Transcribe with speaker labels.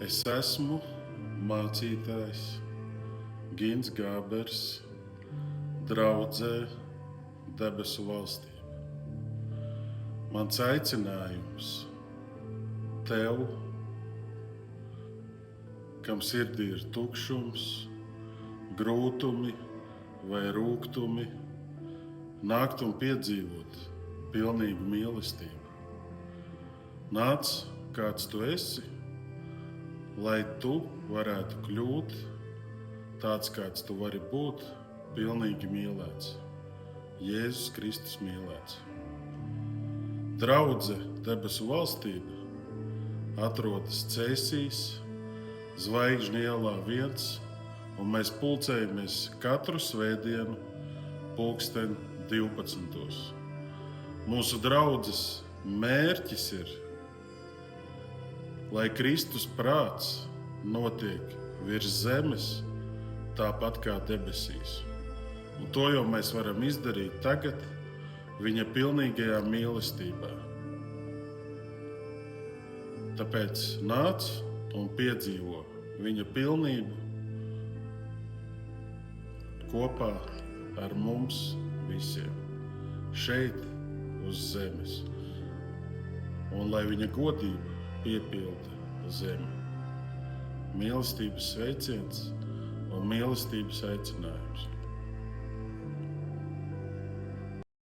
Speaker 1: Es esmu mācītājs Gins Gābers, draudzē Debesu Valstība. Mans aicinājums tev, kam sirdī ir tukšums, grūtumi vai rūgtumi, nākt un piedzīvot pilnīgu mīlestību. Nāc, kāds tu esi, lai tu varētu kļūt tāds, kāds tu vari būt, pilnīgi mīlēts. Jēzus Kristus mīlēts. Draudze Debesu Valstība atrodas Cēsīs, Zvaigžņu ielā 1, un mēs pulcējamies katru svētdienu 12. Mūsu draudzes mērķis ir, lai Kristus prāts notiek virs zemes, tāpat kā debesīs. Un to jau mēs varam izdarīt tagad, viņa pilnīgajā mīlestībā. Tāpēc nāc un piedzīvo viņa pilnību kopā ar mums visiem šeit uz zemes. Un lai viņa godība piepilda zemi. Mīlestības sveiciens un mīlestības aicinājums.